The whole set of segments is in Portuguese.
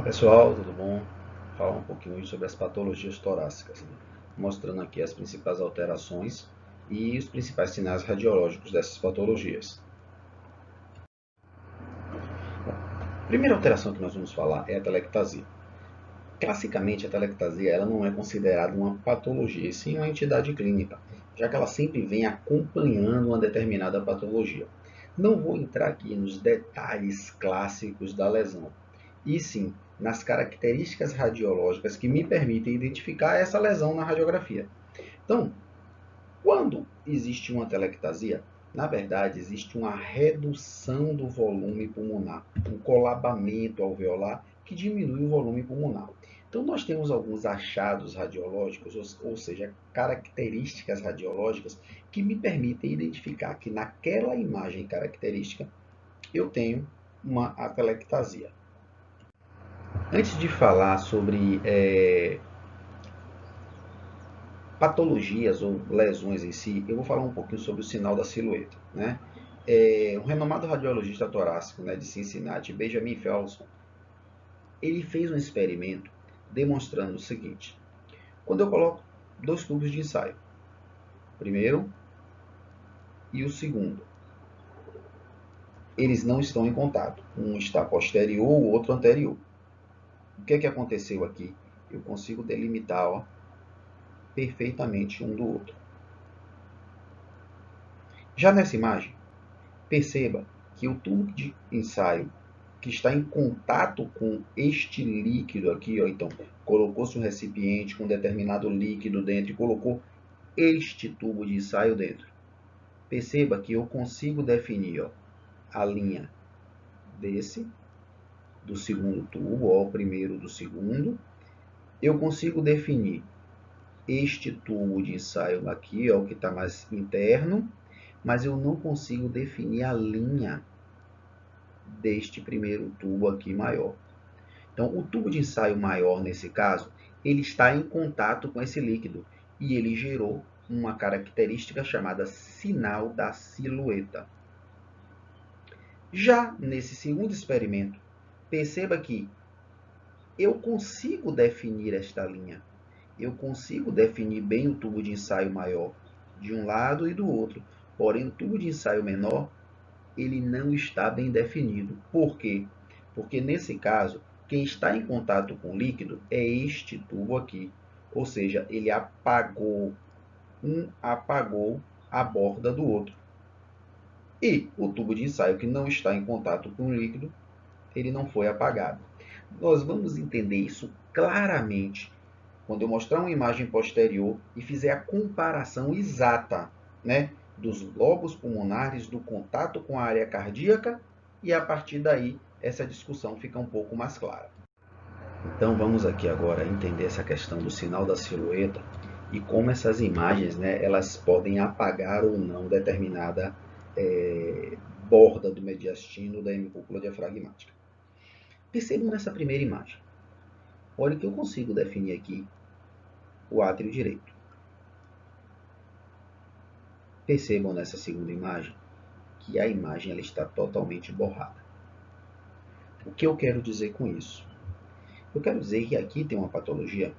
Pessoal, tudo bom? Vou falar um pouquinho hoje sobre as patologias torácicas, né? Mostrando aqui as principais alterações e os principais sinais radiológicos dessas patologias. A primeira alteração que nós vamos falar é a telectasia. Classicamente, a telectasia ela não é considerada uma patologia, e sim uma entidade clínica, já que ela sempre vem acompanhando uma determinada patologia. Não vou entrar aqui nos detalhes clássicos da lesão, e sim nas características radiológicas que me permitem identificar essa lesão na radiografia. Então, quando existe uma telectasia, na verdade existe uma redução do volume pulmonar, um colabamento alveolar que diminui o volume pulmonar. Então, nós temos alguns achados radiológicos, ou seja, características radiológicas que me permitem identificar que naquela imagem característica eu tenho uma atelectasia. Antes de falar sobre patologias ou lesões em si, eu vou falar um pouquinho sobre o sinal da silhueta, né? Um renomado radiologista torácico, né, de Cincinnati, Benjamin Felson, ele fez um experimento demonstrando o seguinte: quando eu coloco dois tubos de ensaio, o primeiro e o segundo, eles não estão em contato. Um está posterior, o outro anterior. O que aconteceu aqui? Eu consigo delimitar perfeitamente um do outro. Já nessa imagem, perceba que o tubo de ensaio que está em contato com este líquido aqui, ó, então colocou-se um recipiente com determinado líquido dentro e colocou este tubo de ensaio dentro. Perceba que eu consigo definir, ó, a linha do segundo tubo, ó, o primeiro do segundo. Eu consigo definir este tubo de ensaio aqui, ó, que está mais interno, mas eu não consigo definir a linha deste primeiro tubo aqui maior. Então, o tubo de ensaio maior, nesse caso, ele está em contato com esse líquido e ele gerou uma característica chamada sinal da silhueta. Já nesse segundo experimento, perceba que eu consigo definir esta linha. Eu consigo definir bem o tubo de ensaio maior de um lado e do outro. Porém, o tubo de ensaio menor, ele não está bem definido. Por quê? Porque nesse caso, quem está em contato com o líquido é este tubo aqui. Ou seja, ele apagou a borda do outro. E o tubo de ensaio que não está em contato com o líquido, ele não foi apagado. Nós vamos entender isso claramente quando eu mostrar uma imagem posterior e fizer a comparação exata, né, dos lobos pulmonares, do contato com a área cardíaca, e a partir daí essa discussão fica um pouco mais clara. Então vamos aqui agora entender essa questão do sinal da silhueta e como essas imagens, né, elas podem apagar ou não determinada borda do mediastino da hemicúpula diafragmática. Percebam nessa primeira imagem. Olha que eu consigo definir aqui o átrio direito. Percebam nessa segunda imagem que a imagem ela está totalmente borrada. O que eu quero dizer com isso? Eu quero dizer que aqui tem uma patologia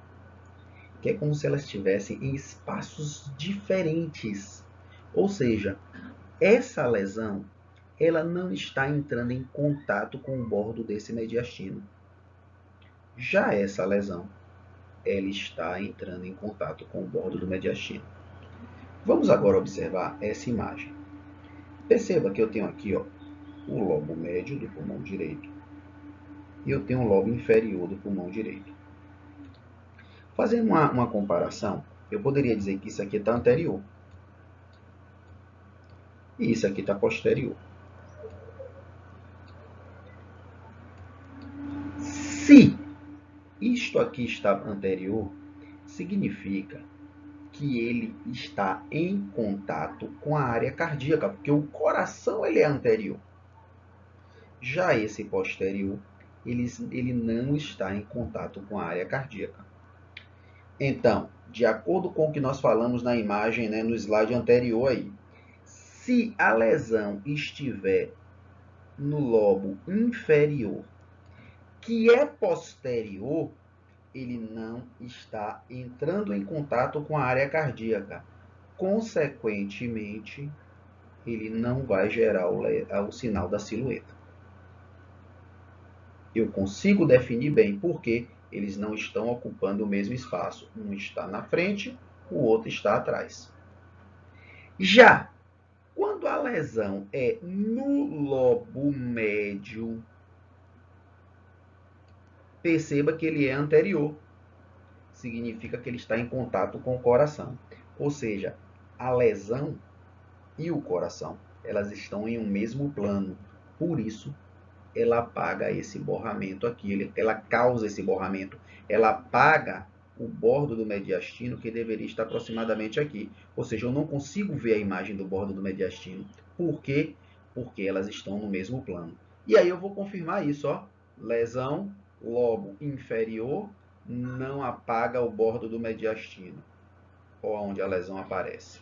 que é como se elas estivessem em espaços diferentes. Ou seja, essa lesão ela não está entrando em contato com o bordo desse mediastino. Já essa lesão, ela está entrando em contato com o bordo do mediastino. Vamos agora observar essa imagem. Perceba que eu tenho aqui, ó, o lobo médio do pulmão direito e eu tenho um lobo inferior do pulmão direito. Fazendo uma comparação, eu poderia dizer que isso aqui está anterior e isso aqui está posterior. Se isto aqui está anterior, significa que ele está em contato com a área cardíaca, porque o coração ele é anterior. Já esse posterior, ele não está em contato com a área cardíaca. Então, de acordo com o que nós falamos na imagem, né, no slide anterior aí, se a lesão estiver no lobo inferior, que é posterior, ele não está entrando em contato com a área cardíaca. Consequentemente, ele não vai gerar o sinal da silhueta. Eu consigo definir bem porque eles não estão ocupando o mesmo espaço. Um está na frente, o outro está atrás. Já quando a lesão é no lobo médio, perceba que ele é anterior. Significa que ele está em contato com o coração. Ou seja, a lesão e o coração, elas estão em um mesmo plano. Por isso, ela apaga esse borramento aqui, ela causa esse borramento. Ela apaga o bordo do mediastino, que deveria estar aproximadamente aqui. Ou seja, eu não consigo ver a imagem do bordo do mediastino. Por quê? Porque elas estão no mesmo plano. E aí eu vou confirmar isso, ó. Lesão, lobo inferior, não apaga o bordo do mediastino. Olha onde a lesão aparece.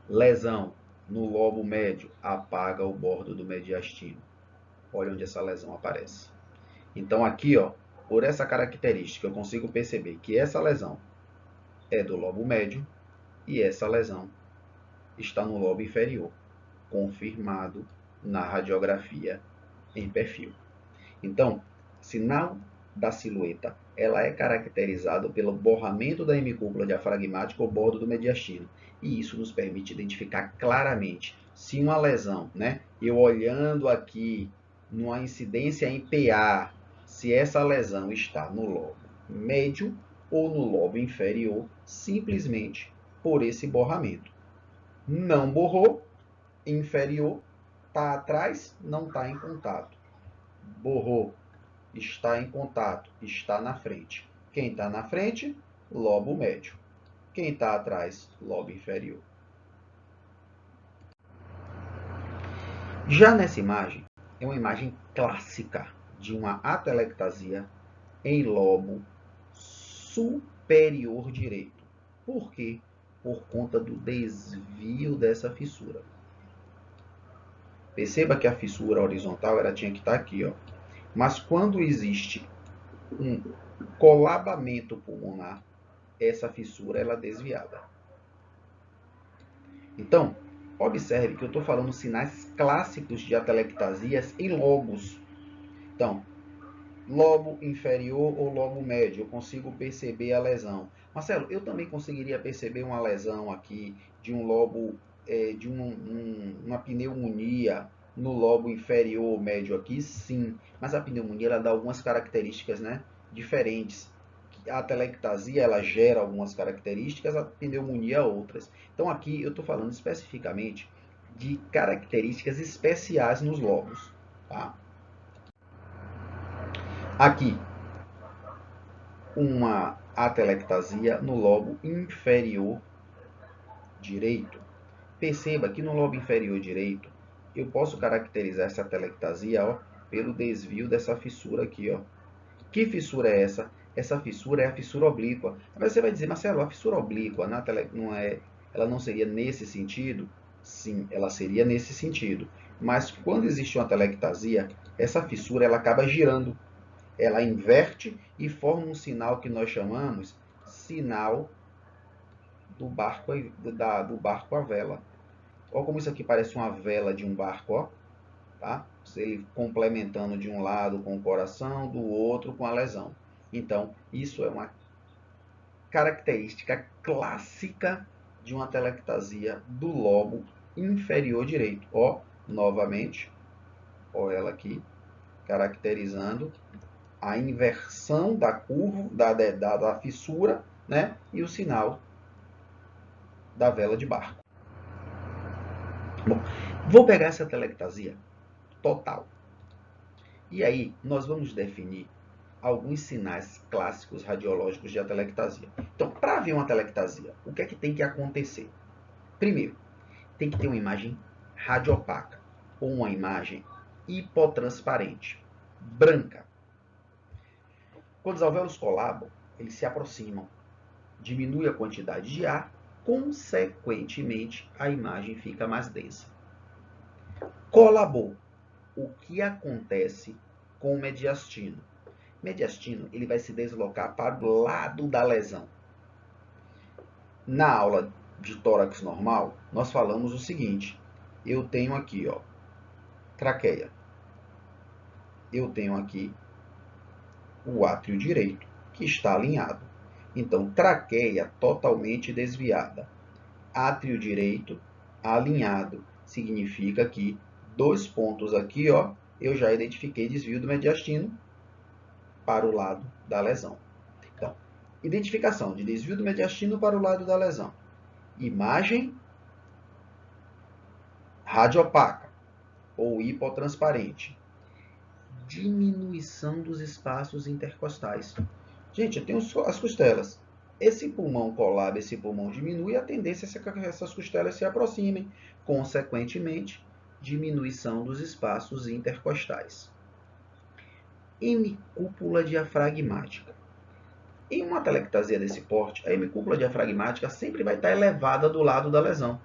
Lesão no lobo médio, apaga o bordo do mediastino. Olha onde essa lesão aparece. Então aqui, ó, por essa característica, eu consigo perceber que essa lesão é do lobo médio e essa lesão está no lobo inferior, confirmado na radiografia em perfil. Então, sinal da silhueta, ela é caracterizada pelo borramento da hemicúpula diafragmática ou bordo do mediastino. E isso nos permite identificar claramente se uma lesão, né, eu olhando aqui numa incidência em PA, se essa lesão está no lobo médio ou no lobo inferior, simplesmente por esse borramento. Não borrou, inferior, está atrás, não está em contato. Borrou, está em contato, está na frente. Quem está na frente, lobo médio. Quem está atrás, lobo inferior. Já nessa imagem, é uma imagem clássica de uma atelectasia em lobo superior direito. Por quê? Por conta do desvio dessa fissura. Perceba que a fissura horizontal ela tinha que estar aqui, ó. Mas quando existe um colabamento pulmonar, essa fissura ela é desviada. Então, observe que eu estou falando sinais clássicos de atelectasias em lobos. Então, lobo inferior ou lobo médio, eu consigo perceber a lesão. Marcelo, eu também conseguiria perceber uma lesão aqui de um lobo, de uma pneumonia no lobo inferior ou médio aqui? Sim, mas a pneumonia ela dá algumas características, né, diferentes. A atelectasia ela gera algumas características, a pneumonia outras. Então aqui eu estou falando especificamente de características especiais nos lobos. Tá? Aqui, uma atelectasia no lobo inferior direito. Perceba que no lobo inferior direito, eu posso caracterizar essa atelectasia, ó, pelo desvio dessa fissura aqui. Ó. Que fissura é essa? Essa fissura é a fissura oblíqua. Agora você vai dizer, Marcelo, a fissura oblíqua ela não seria nesse sentido? Sim, ela seria nesse sentido. Mas quando existe uma atelectasia, essa fissura ela acaba girando. Ela inverte e forma um sinal que nós chamamos sinal do barco à vela. Olha como isso aqui parece uma vela de um barco, ó, tá? Ele complementando de um lado com o coração, do outro com a lesão. Então, isso é uma característica clássica de uma atelectasia do lobo inferior direito. Ó, novamente, ó ela aqui, caracterizando a inversão da curva, da fissura, né? E o sinal da vela de barco. Bom, vou pegar essa atelectasia total. E aí, nós vamos definir alguns sinais clássicos radiológicos de atelectasia. Então, para ver uma atelectasia, o que é que tem que acontecer? Primeiro, tem que ter uma imagem radiopaca ou uma imagem hipotransparente, branca. Quando os alvéolos colabam, eles se aproximam, diminui a quantidade de ar, consequentemente a imagem fica mais densa. Colabou. O que acontece com o mediastino. O mediastino ele vai se deslocar para o lado da lesão. Na aula de tórax normal, nós falamos o seguinte: eu tenho aqui, ó, traqueia. Eu tenho aqui o átrio direito, que está alinhado. Então, traqueia totalmente desviada. Átrio direito alinhado. Significa que 2 pontos aqui, ó, eu já identifiquei desvio do mediastino para o lado da lesão. Então, identificação de desvio do mediastino para o lado da lesão. Imagem radiopaca ou hipotransparente. Diminuição dos espaços intercostais. Gente, eu tenho as costelas. Esse pulmão colaba, esse pulmão diminui, a tendência é que essas costelas se aproximem. Consequentemente, diminuição dos espaços intercostais. Hemicúpula diafragmática. Em uma atelectasia desse porte, a hemicúpula diafragmática sempre vai estar elevada do lado da lesão.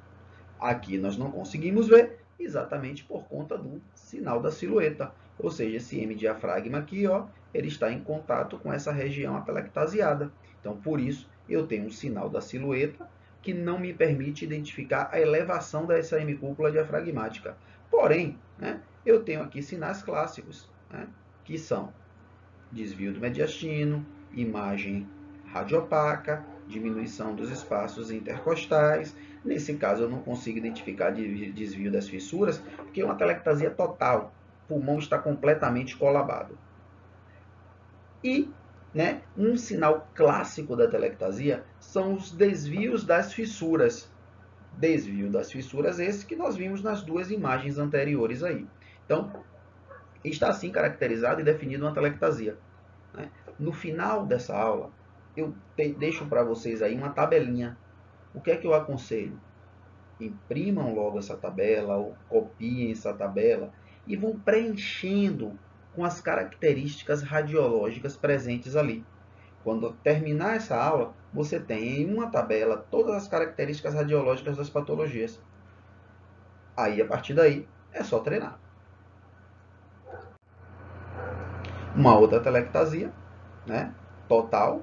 Aqui nós não conseguimos ver, exatamente por conta do sinal da silhueta. Ou seja, esse hemidiafragma aqui, ó, ele está em contato com essa região atelectasiada. Então, por isso, eu tenho um sinal da silhueta que não me permite identificar a elevação dessa hemicúpula diafragmática. Porém, né, eu tenho aqui sinais clássicos, né, que são desvio do mediastino, imagem radiopaca, diminuição dos espaços intercostais. Nesse caso, eu não consigo identificar desvio das fissuras, porque é uma atelectasia total. O pulmão está completamente colabado. E, né, um sinal clássico da atelectasia são os desvios das fissuras. Desvio das fissuras esse que nós vimos nas duas imagens anteriores aí. Então, está assim caracterizado e definido uma atelectasia. No final dessa aula, eu deixo para vocês aí uma tabelinha. O que é que eu aconselho? Imprimam logo essa tabela, ou copiem essa tabela e vão preenchendo com as características radiológicas presentes ali. Quando terminar essa aula, você tem em uma tabela todas as características radiológicas das patologias. Aí, a partir daí, é só treinar. Uma outra atelectasia, né? Total,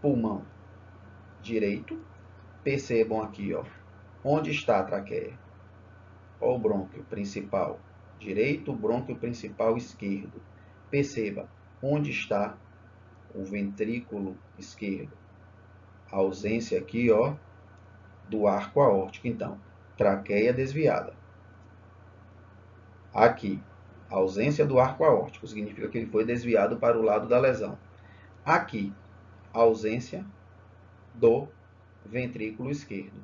pulmão direito. Percebam aqui, ó, onde está a traqueia. Ó, o brônquio principal direito, o brônquio principal esquerdo. Perceba onde está o ventrículo esquerdo. A ausência aqui, ó, do arco aórtico. Então, traqueia desviada. Aqui, a ausência do arco aórtico significa que ele foi desviado para o lado da lesão. Aqui, a ausência do ventrículo esquerdo.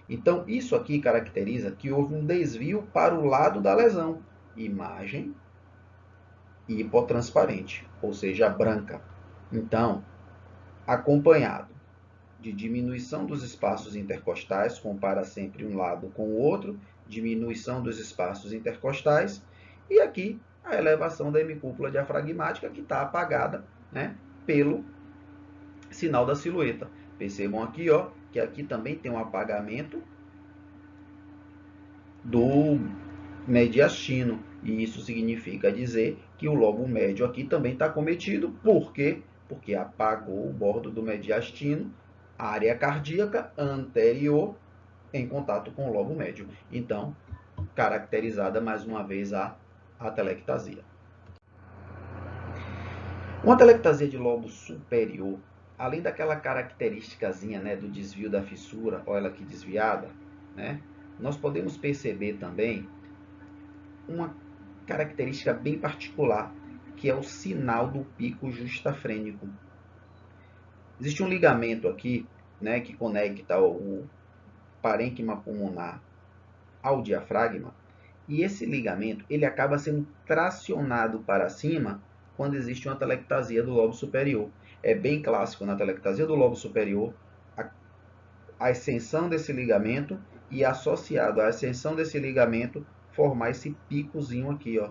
Então, isso aqui caracteriza que houve um desvio para o lado da lesão. Imagem hipotransparente, ou seja, branca. Então, acompanhado de diminuição dos espaços intercostais, compara sempre um lado com o outro, diminuição dos espaços intercostais, e aqui a elevação da hemicúpula diafragmática, que está apagada, né, pelo sinal da silhueta. Percebam aqui, ó, que aqui também tem um apagamento do mediastino. E isso significa dizer que o lobo médio aqui também está cometido. Por quê? Porque apagou o bordo do mediastino, área cardíaca anterior, em contato com o lobo médio. Então, caracterizada mais uma vez a atelectasia. Uma atelectasia de lobo superior, além daquela característicazinha, né, do desvio da fissura, olha ela aqui desviada, né, nós podemos perceber também uma característica bem particular, que é o sinal do pico justafrênico. Existe um ligamento aqui, né, que conecta o parênquima pulmonar ao diafragma, e esse ligamento ele acaba sendo tracionado para cima quando existe uma atelectasia do lobo superior. É bem clássico na atelectasia do lobo superior a extensão desse ligamento e associado à extensão desse ligamento formar esse picozinho aqui, ó.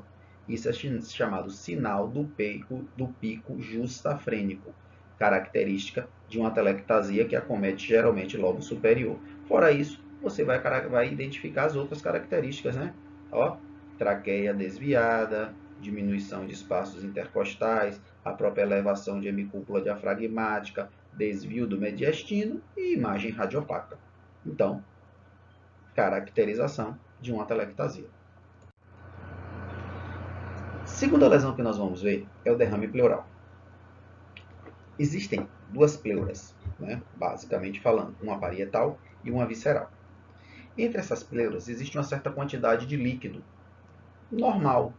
Isso é chamado sinal do pico justafrênico, característica de uma atelectasia que acomete geralmente o lobo superior. Fora isso, você vai identificar as outras características, né? Ó, traqueia desviada, diminuição de espaços intercostais, a própria elevação de hemicúpula diafragmática, desvio do mediastino e imagem radiopaca. Então, caracterização de uma atelectasia. Segunda lesão que nós vamos ver é o derrame pleural. Existem duas pleuras, basicamente falando, uma parietal e uma visceral. Entre essas pleuras existe uma certa quantidade de líquido normal.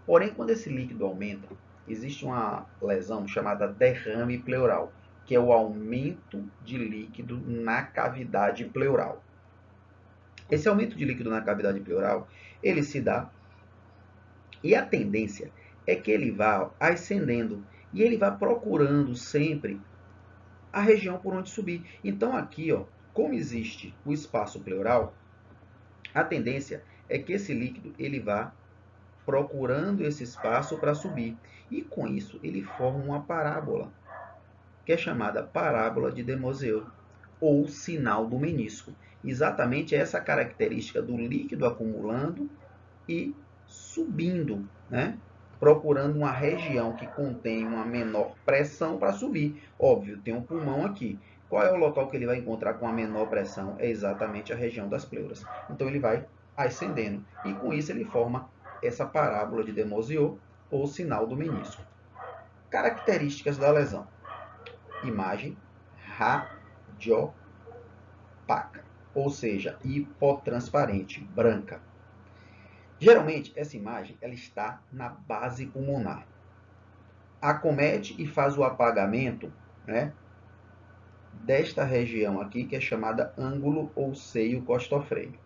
Porém, quando esse líquido aumenta, existe uma lesão chamada derrame pleural, que é o aumento de líquido na cavidade pleural. Esse aumento de líquido na cavidade pleural, ele se dá e a tendência é que ele vá ascendendo e ele vá procurando sempre a região por onde subir. Então aqui, como existe o espaço pleural, a tendência é que esse líquido ele vá procurando esse espaço para subir. E com isso ele forma uma parábola, que é chamada parábola de Demoseu, ou sinal do menisco. Exatamente essa característica do líquido acumulando e subindo, procurando uma região que contém uma menor pressão para subir. Óbvio, tem um pulmão aqui. Qual é o local que ele vai encontrar com a menor pressão? É exatamente a região das pleuras. Então ele vai ascendendo. E com isso ele forma essa parábola de Demoseu, ou sinal do menisco. Características da lesão. Imagem radiopaca, ou seja, hipotransparente, branca. Geralmente, essa imagem ela está na base pulmonar. Acomete e faz o apagamento desta região aqui, que é chamada ângulo ou seio costofrênico.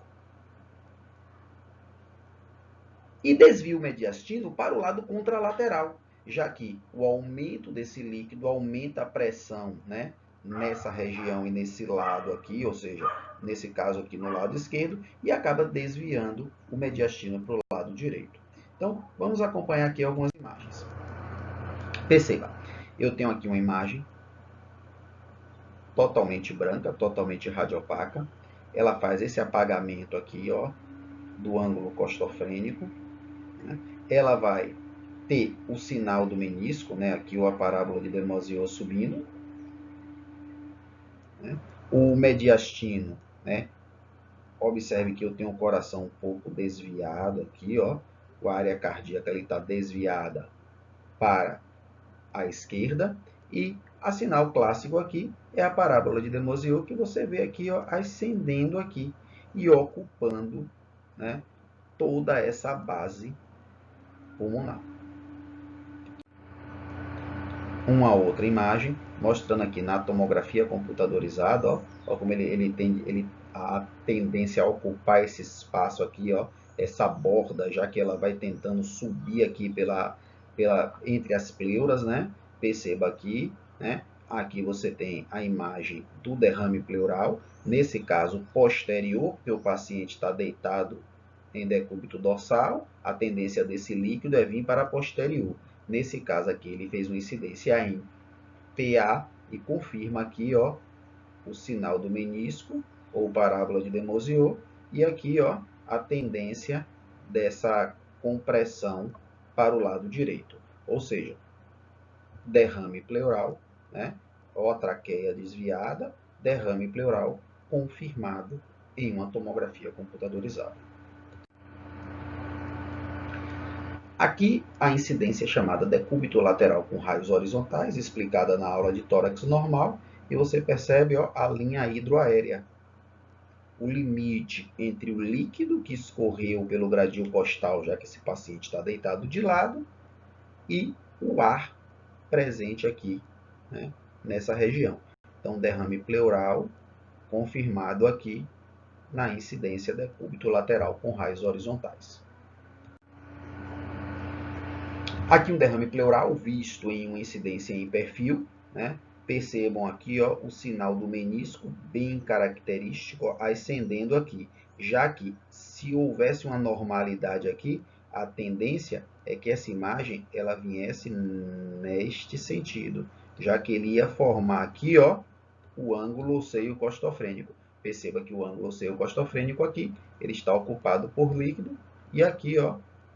E desvia o mediastino para o lado contralateral, já que o aumento desse líquido aumenta a pressão nessa região e nesse lado aqui, ou seja, nesse caso aqui no lado esquerdo, e acaba desviando o mediastino para o lado direito. Então, vamos acompanhar aqui algumas imagens. Perceba, eu tenho aqui uma imagem totalmente branca, totalmente radiopaca. Ela faz esse apagamento aqui, do ângulo costofrênico. Ela vai ter o sinal do menisco, aqui a parábola de Demoseu subindo. O mediastino, observe que eu tenho o coração um pouco desviado aqui, a área cardíaca está desviada para a esquerda, e a sinal clássico aqui é a parábola de Demoseu, que você vê aqui ascendendo aqui e ocupando toda essa base pulmonar. Uma outra imagem, mostrando aqui na tomografia computadorizada, como ele tem a tendência a ocupar esse espaço aqui, essa borda, já que ela vai tentando subir aqui entre as pleuras, Perceba aqui, aqui você tem a imagem do derrame pleural, nesse caso posterior, porque o paciente está deitado em decúbito dorsal, a tendência desse líquido é vir para posterior. Nesse caso aqui, ele fez uma incidência em PA e confirma aqui, o sinal do menisco, ou parábola de Demoseu, e aqui, a tendência dessa compressão para o lado direito. Ou seja, derrame pleural, ou a traqueia desviada, derrame pleural confirmado em uma tomografia computadorizada. Aqui a incidência é chamada decúbito lateral com raios horizontais, explicada na aula de tórax normal, e você percebe a linha hidroaérea, o limite entre o líquido que escorreu pelo gradil costal, já que esse paciente está deitado de lado, e o ar presente aqui, nessa região. Então, derrame pleural confirmado aqui na incidência decúbito lateral com raios horizontais. Aqui um derrame pleural visto em uma incidência em perfil, Percebam aqui o sinal do menisco bem característico ascendendo aqui, já que se houvesse uma normalidade aqui, a tendência é que essa imagem ela viesse neste sentido, já que ele ia formar aqui o ângulo seio costofrênico. Perceba que o ângulo seio costofrênico aqui ele está ocupado por líquido, e aqui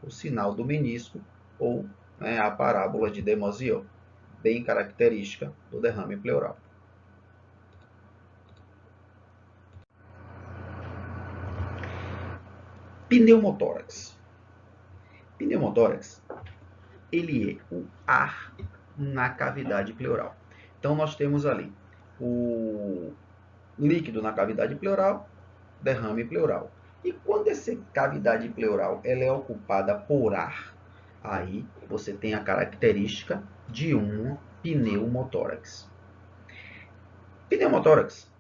o sinal do menisco ou, né, a parábola de de Maizière, bem característica do derrame pleural. Pneumotórax. Pneumotórax, ele é o ar na cavidade pleural. Então, nós temos ali o líquido na cavidade pleural, derrame pleural. E quando essa cavidade pleural ela é ocupada por ar, aí você tem a característica de um pneumotórax. Pneumotórax,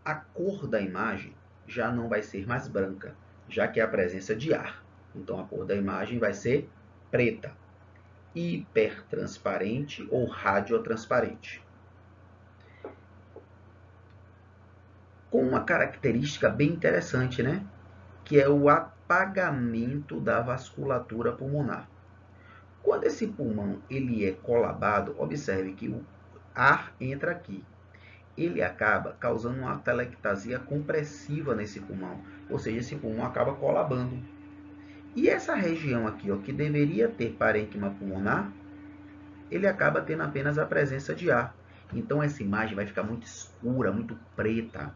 a cor da imagem já não vai ser mais branca, já que é a presença de ar. Então, a cor da imagem vai ser preta, hipertransparente ou radiotransparente. Com uma característica bem interessante, né? Que é o apagamento da vasculatura pulmonar. Quando esse pulmão ele é colabado, observe que o ar entra aqui. Ele acaba causando uma atelectasia compressiva nesse pulmão, ou seja, esse pulmão acaba colabando. E essa região aqui, ó, que deveria ter parênquima pulmonar, ele acaba tendo apenas a presença de ar. Então essa imagem vai ficar muito escura, muito preta.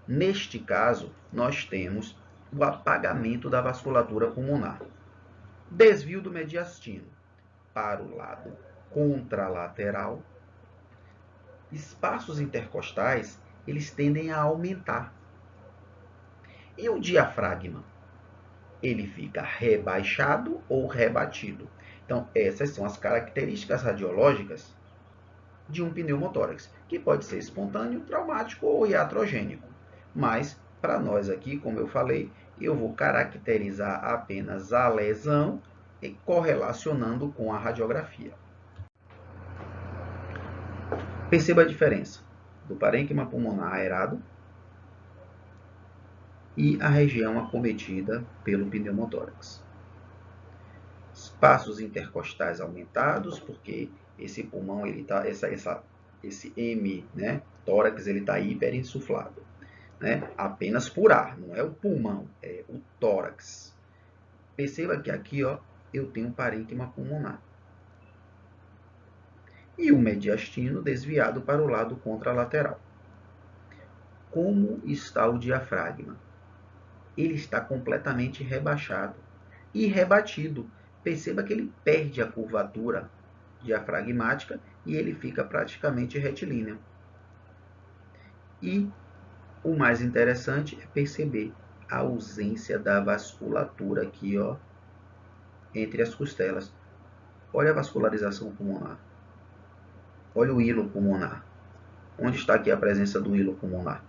Neste caso, nós temos o apagamento da vasculatura pulmonar. Desvio do mediastino para o lado contralateral. Espaços intercostais, eles tendem a aumentar. E o diafragma? Ele fica rebaixado ou rebatido. Então, essas são as características radiológicas de um pneumotórax, que pode ser espontâneo, traumático ou iatrogênico. Mas, para nós aqui, como eu falei, eu vou caracterizar apenas a lesão e correlacionando com a radiografia. Perceba a diferença do parênquima pulmonar aerado e a região acometida pelo pneumotórax. Espaços intercostais aumentados, porque esse pulmão, ele tá, esse M, né, tórax, ele está hiperinsuflado, né, apenas por ar, não é o pulmão, é o tórax. Perceba que aqui, ó, eu tenho um parênquima pulmonar. E o mediastino desviado para o lado contralateral. Como está o diafragma? Ele está completamente rebaixado e rebatido. Perceba que ele perde a curvatura diafragmática e ele fica praticamente retilíneo. E o mais interessante é perceber a ausência da vasculatura aqui, ó, entre as costelas. Olha a vascularização pulmonar. Olha o hilo pulmonar. Onde está aqui a presença do hilo pulmonar?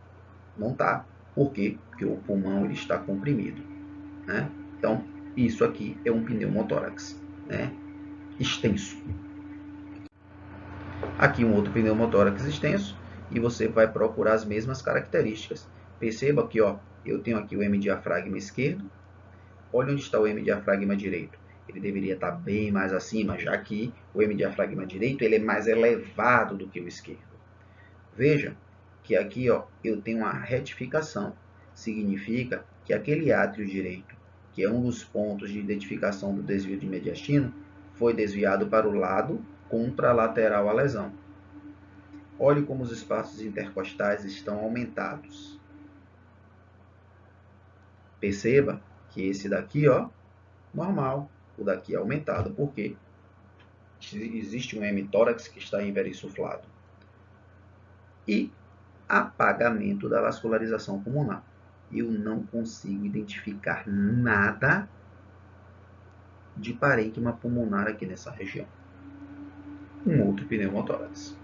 Não está. Por quê? Porque o pulmão ele está comprimido, né? Então, isso aqui é um pneumotórax, né? Extenso. Aqui um outro pneumotórax extenso e você vai procurar as mesmas características. Perceba que, ó, eu tenho aqui o hemidiafragma esquerdo. Olha onde está o hemidiafragma direito. Ele deveria estar bem mais acima, já que o hemidiafragma direito ele é mais elevado do que o esquerdo. Veja que aqui, ó, eu tenho uma retificação. Significa que aquele átrio direito, que é um dos pontos de identificação do desvio de mediastino, foi desviado para o lado contralateral à lesão. Olhe como os espaços intercostais estão aumentados. Perceba que esse daqui, ó, normal. O daqui é aumentado. Por quê? Existe um hemitórax que está hiperinsuflado. E apagamento da vascularização pulmonar. Eu não consigo identificar nada de parênquima pulmonar aqui nessa região. Um outro pneumotórax.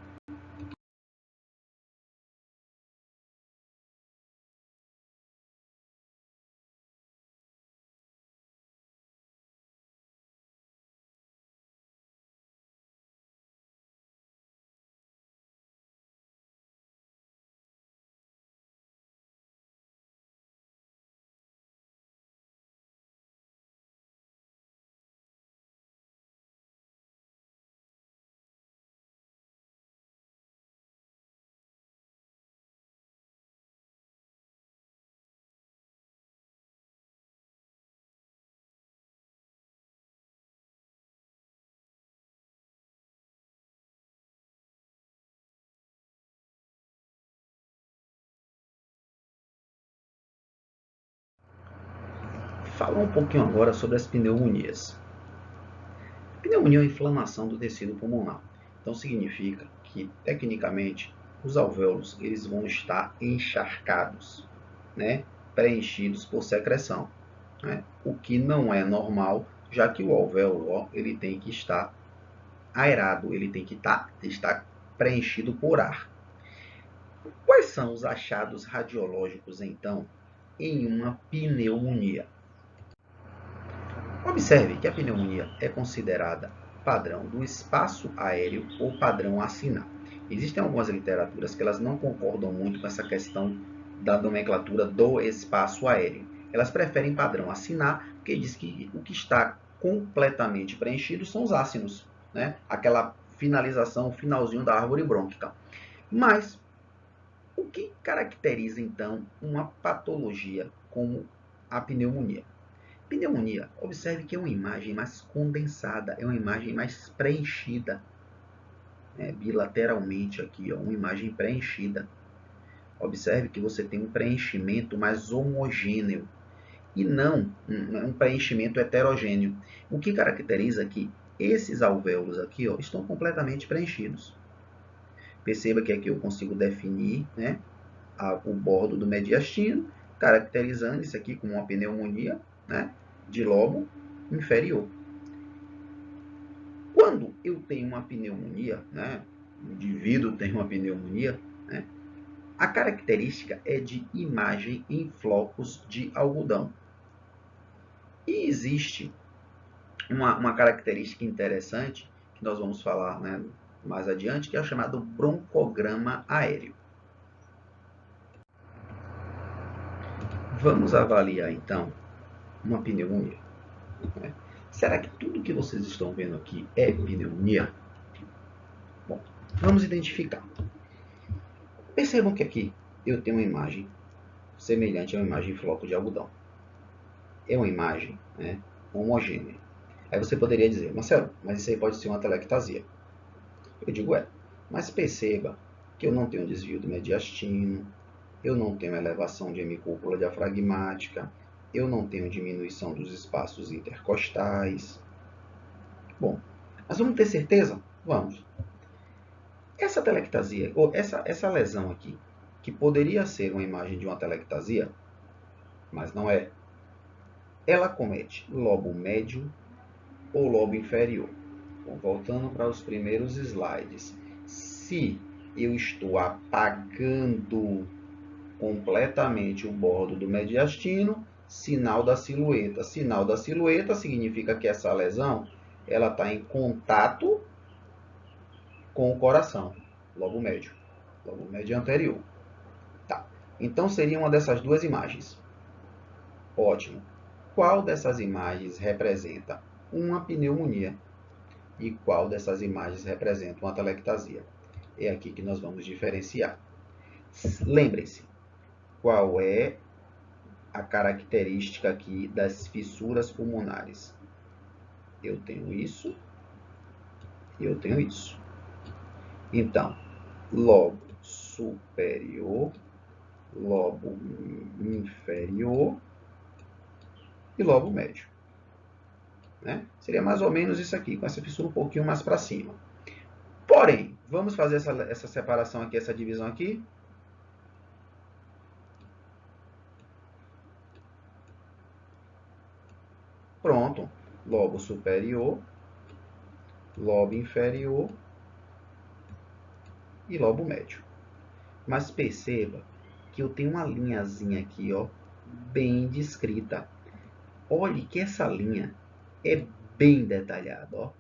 falar um pouquinho agora sobre as pneumonias. Pneumonia é uma inflamação do tecido pulmonar. Então significa que, tecnicamente, os alvéolos eles vão estar encharcados, né? Preenchidos por secreção, né? O que não é normal, já que o alvéolo ele tem que estar aerado, ele tem que estar preenchido por ar. Quais são os achados radiológicos, então, em uma pneumonia? Observe que a pneumonia é considerada padrão do espaço aéreo ou padrão acinar. Existem algumas literaturas que elas não concordam muito com essa questão da nomenclatura do espaço aéreo. Elas preferem padrão acinar, porque diz que o que está completamente preenchido são os ácinos, né? Aquela finalização, o finalzinho da árvore brônquica. Mas o que caracteriza então uma patologia como a pneumonia? Pneumonia, observe que é uma imagem mais condensada, é uma imagem mais preenchida, né? Bilateralmente aqui, ó, uma imagem preenchida. Observe que você tem um preenchimento mais homogêneo e não um preenchimento heterogêneo. O que caracteriza que esses alvéolos aqui, ó, estão completamente preenchidos. Perceba que aqui eu consigo definir, né, o bordo do mediastino, caracterizando isso aqui como uma pneumonia, né, de lobo inferior. Quando eu tenho uma pneumonia, né, o indivíduo tem uma pneumonia, né, a característica é de imagem em flocos de algodão. E existe uma característica interessante, que nós vamos falar, né, mais adiante, que é o chamado broncograma aéreo. Vamos avaliar, então, uma pneumonia. Né? Será que tudo que vocês estão vendo aqui é pneumonia? Bom, vamos identificar. Percebam que aqui eu tenho uma imagem semelhante a uma imagem em floco de algodão. É uma imagem, né, homogênea. Aí você poderia dizer, Marcelo, mas isso aí pode ser uma atelectasia. Eu digo, mas perceba que eu não tenho desvio do mediastino, eu não tenho elevação de hemicúpula diafragmática, eu não tenho diminuição dos espaços intercostais. Bom, mas vamos ter certeza? Vamos. Essa telectasia, ou essa lesão aqui, que poderia ser uma imagem de uma telectasia, mas não é, ela comete lobo médio ou lobo inferior. Bom, voltando para os primeiros slides. Se eu estou apagando completamente o bordo do mediastino, sinal da silhueta. Sinal da silhueta significa que essa lesão ela está em contato com o coração, lobo médio anterior. Tá. Então seria uma dessas duas imagens. Ótimo. Qual dessas imagens representa uma pneumonia e qual dessas imagens representa uma atelectasia? É aqui que nós vamos diferenciar. Lembrem-se, qual é a característica aqui das fissuras pulmonares? Eu tenho isso e eu tenho isso. Então, lobo superior, lobo inferior e lobo médio. Né? Seria mais ou menos isso aqui, com essa fissura um pouquinho mais para cima. Porém, vamos fazer essa separação aqui, essa divisão aqui. Pronto. Lobo superior, lobo inferior e lobo médio. Mas perceba que eu tenho uma linhazinha aqui, ó, bem descrita. Olhe que essa linha é bem detalhada, ó.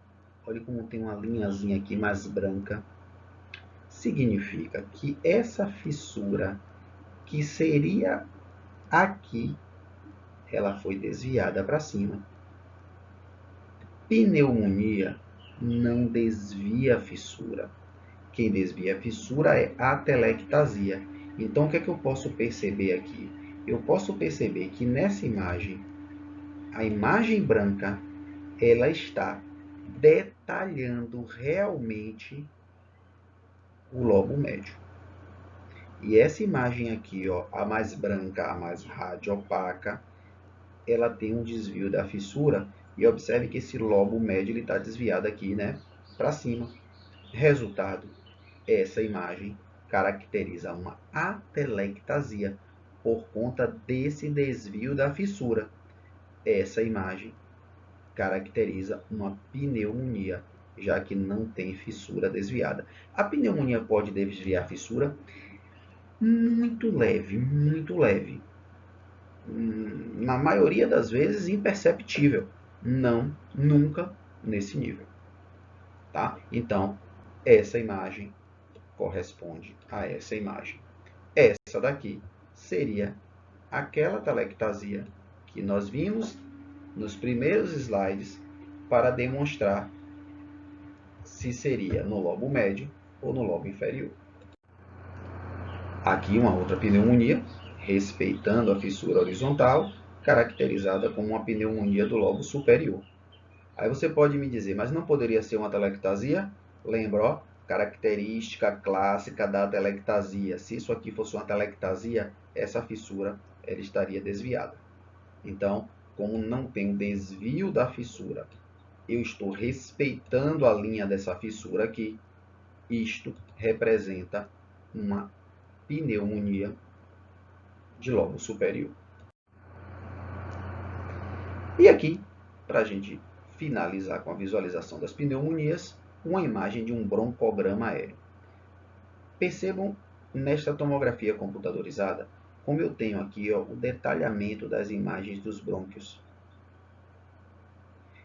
Olhe como tem uma linhazinha aqui mais branca. Significa que essa fissura que seria aqui, ela foi desviada para cima. Pneumonia não desvia a fissura. Quem desvia a fissura é a atelectasia. Então, o que é que eu posso perceber aqui? Eu posso perceber que nessa imagem, a imagem branca, ela está detalhando realmente o lobo médio. E essa imagem aqui, ó, a mais branca, a mais radiopaca, ela tem um desvio da fissura, e observe que esse lobo médio está desviado aqui, né, para cima. Resultado, essa imagem caracteriza uma atelectasia por conta desse desvio da fissura. Essa imagem caracteriza uma pneumonia, já que não tem fissura desviada. A pneumonia pode desviar a fissura? Muito leve, muito leve. Na maioria das vezes imperceptível. Não, nunca nesse nível. Tá? Então, essa imagem corresponde a essa imagem. Essa daqui seria aquela telectasia que nós vimos nos primeiros slides para demonstrar se seria no lobo médio ou no lobo inferior. Aqui uma outra pneumonia, respeitando a fissura horizontal, caracterizada como uma pneumonia do lobo superior. Aí você pode me dizer, mas não poderia ser uma telectasia? Lembra, ó, característica clássica da telectasia. Se isso aqui fosse uma telectasia, essa fissura ela estaria desviada. Então, como não tem desvio da fissura, eu estou respeitando a linha dessa fissura aqui, isto representa uma pneumonia de lobo superior. E aqui, para a gente finalizar com a visualização das pneumonias, uma imagem de um broncograma aéreo. Percebam nesta tomografia computadorizada como eu tenho aqui o detalhamento das imagens dos brônquios.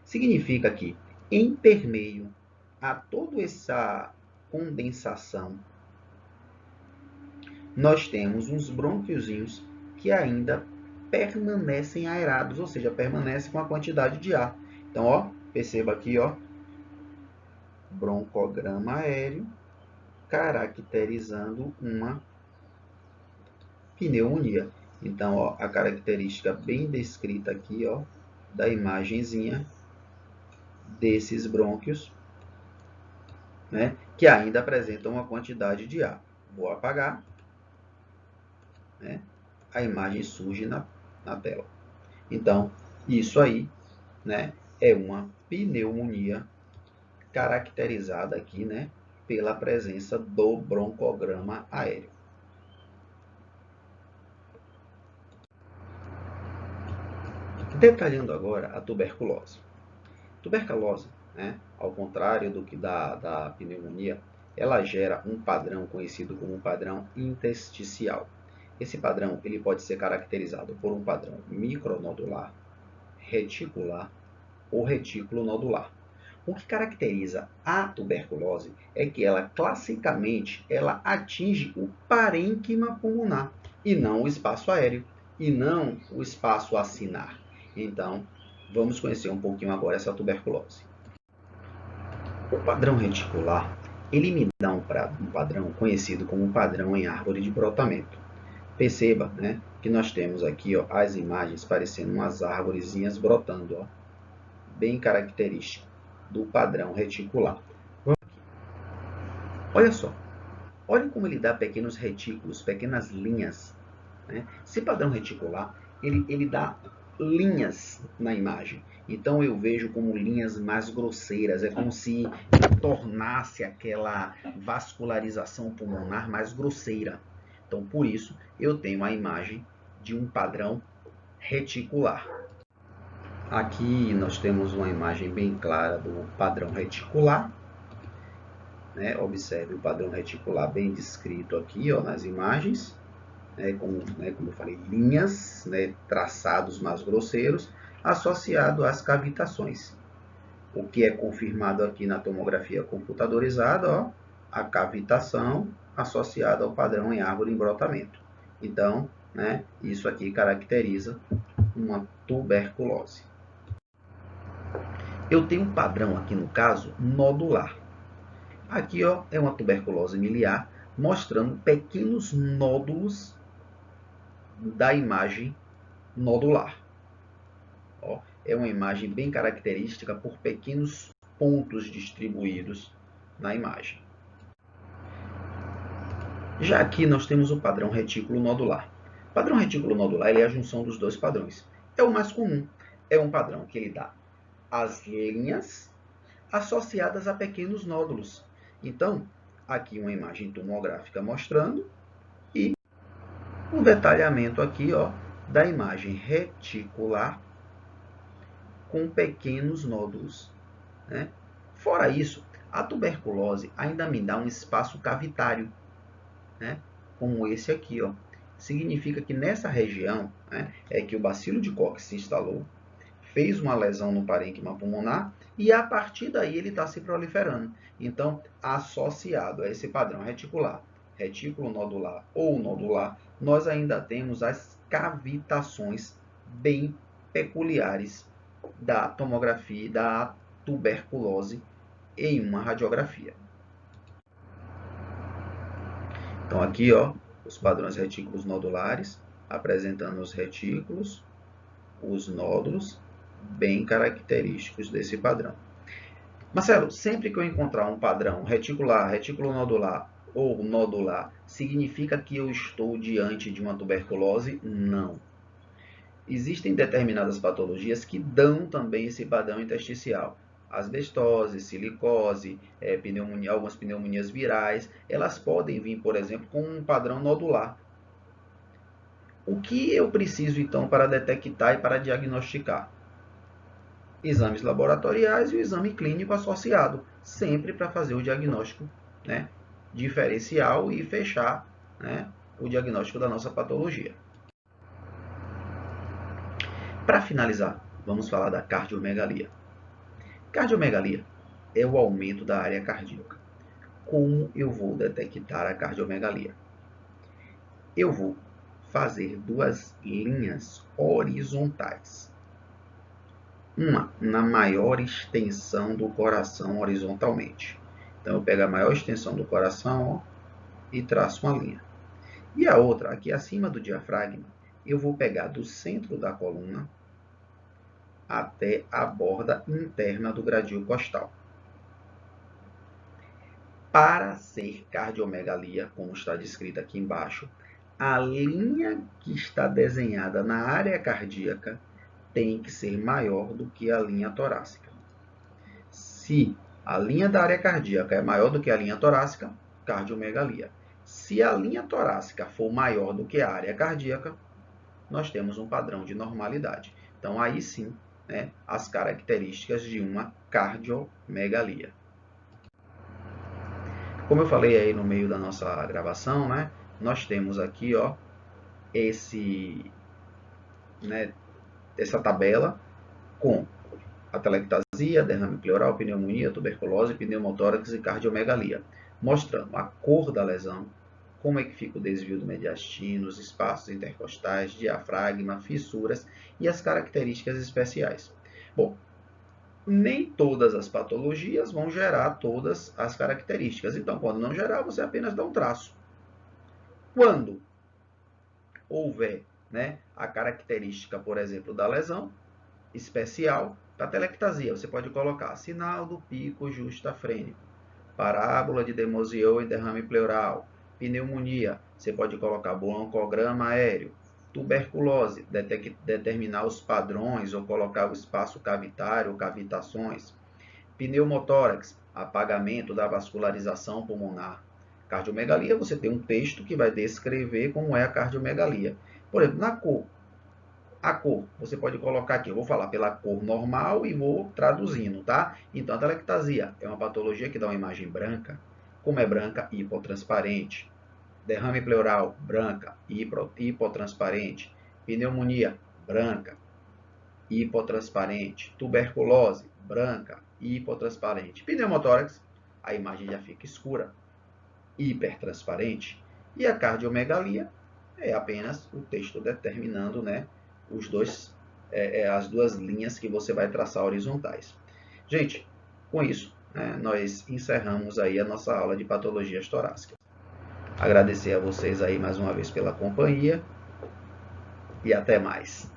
Significa que, em permeio a toda essa condensação, nós temos uns brônquiozinhos que ainda permanecem aerados, ou seja, permanecem com a quantidade de ar. Então, ó, perceba aqui, ó, broncograma aéreo, caracterizando uma pneumonia. Então, ó, a característica bem descrita aqui, ó, da imagenzinha desses brônquios, né, que ainda apresentam uma quantidade de ar. Vou apagar, né, a imagem surge na tela. Então, isso aí, né, é uma pneumonia caracterizada aqui, né, pela presença do broncograma aéreo. Detalhando agora a tuberculose. Tuberculose, né, ao contrário do que da pneumonia, ela gera um padrão conhecido como um padrão intersticial. Esse padrão ele pode ser caracterizado por um padrão micronodular, reticular ou retículo nodular. O que caracteriza a tuberculose é que ela, classicamente, ela atinge o parênquima pulmonar e não o espaço aéreo, e não o espaço acinar. Então, vamos conhecer um pouquinho agora essa tuberculose. O padrão reticular, ele me dá um padrão conhecido como padrão em árvore de brotamento. Perceba, né, que nós temos aqui, ó, as imagens parecendo umas árvorezinhas brotando, ó, bem característico do padrão reticular. Olha só, olha como ele dá pequenos retículos, pequenas linhas, né? Esse padrão reticular, ele dá linhas na imagem. Então eu vejo como linhas mais grosseiras, é como se tornasse aquela vascularização pulmonar mais grosseira. Então por isso eu tenho a imagem de um padrão reticular. Aqui nós temos uma imagem bem clara do padrão reticular, né? Observe o padrão reticular bem descrito aqui, ó, nas imagens, como eu falei, linhas, né, traçados mais grosseiros, associado às cavitações. O que é confirmado aqui na tomografia computadorizada, ó, a cavitação associada ao padrão em árvore em brotamento. Então, né, isso aqui caracteriza uma tuberculose. Eu tenho um padrão aqui no caso nodular. Aqui, ó, é uma tuberculose miliar mostrando pequenos nódulos da imagem nodular. Ó, é uma imagem bem característica por pequenos pontos distribuídos na imagem. Já aqui nós temos o padrão retículo nodular. O padrão retículo nodular é a junção dos dois padrões. é o mais comum. É um padrão que ele dá as linhas associadas a pequenos nódulos. Então, aqui uma imagem tomográfica mostrando e o detalhamento aqui, ó, da imagem reticular com pequenos nódulos, né? Fora isso, a tuberculose ainda me dá um espaço cavitário, né? Como esse aqui, ó. Significa que nessa região, né, é que o bacilo de Koch se instalou, fez uma lesão no parênquima pulmonar e a partir daí ele está se proliferando. Então, associado a esse padrão reticular, retículo nodular ou nodular, nós ainda temos as cavitações bem peculiares da tomografia da tuberculose em uma radiografia. Então, aqui, ó, os padrões retículos nodulares, apresentando os retículos, os nódulos, bem característicos desse padrão. Marcelo, sempre que eu encontrar um padrão reticular, retículo nodular ou nodular, significa que eu estou diante de uma tuberculose? Não. Existem determinadas patologias que dão também esse padrão intersticial. Asbestose, silicose, pneumonia, algumas pneumonias virais, elas podem vir, por exemplo, com um padrão nodular. O que eu preciso, então, para detectar e para diagnosticar? Exames laboratoriais e o exame clínico associado, sempre para fazer o diagnóstico, né, diferencial e fechar, né, o diagnóstico da nossa patologia. Para finalizar, vamos falar da cardiomegalia. Cardiomegalia é o aumento da área cardíaca. Como eu vou detectar a cardiomegalia? Eu vou fazer duas linhas horizontais. Uma na maior extensão do coração horizontalmente. Então, eu pego a maior extensão do coração, ó, e traço uma linha. E a outra, aqui acima do diafragma, eu vou pegar do centro da coluna até a borda interna do gradil costal. Para ser cardiomegalia, como está descrito aqui embaixo, a linha que está desenhada na área cardíaca tem que ser maior do que a linha torácica. Se a linha da área cardíaca é maior do que a linha torácica, cardiomegalia. Se a linha torácica for maior do que a área cardíaca, nós temos um padrão de normalidade. Então, aí sim, né, as características de uma cardiomegalia. Como eu falei aí no meio da nossa gravação, né, nós temos aqui, ó, essa tabela com atelectasia, derrame pleural, pneumonia, tuberculose, pneumotórax e cardiomegalia, mostrando a cor da lesão, como é que fica o desvio do mediastino, os espaços intercostais, diafragma, fissuras e as características especiais. Bom, nem todas as patologias vão gerar todas as características. Então, quando não gerar, você apenas dá um traço. Quando houver, né, a característica, por exemplo, da lesão especial, para telectasia, você pode colocar sinal do pico justafrênico, parábola de Demosieu e derrame pleural, pneumonia, você pode colocar broncograma aéreo, tuberculose, determinar os padrões ou colocar o espaço cavitário ou cavitações, pneumotórax, apagamento da vascularização pulmonar. Cardiomegalia, você tem um texto que vai descrever como é a cardiomegalia. Por exemplo, na cor. A cor, você pode colocar aqui, eu vou falar pela cor normal e vou traduzindo, tá? Então, a telectasia é uma patologia que dá uma imagem branca. Como é branca? Hipotransparente. Derrame pleural, branca, hipotransparente. Pneumonia, branca, hipotransparente. Tuberculose, branca, hipotransparente. Pneumotórax, a imagem já fica escura, hipertransparente. E a cardiomegalia é apenas o texto determinando, né, as duas linhas que você vai traçar horizontais. Gente, com isso, né, nós encerramos aí a nossa aula de patologias torácicas. Agradecer a vocês aí mais uma vez pela companhia e até mais.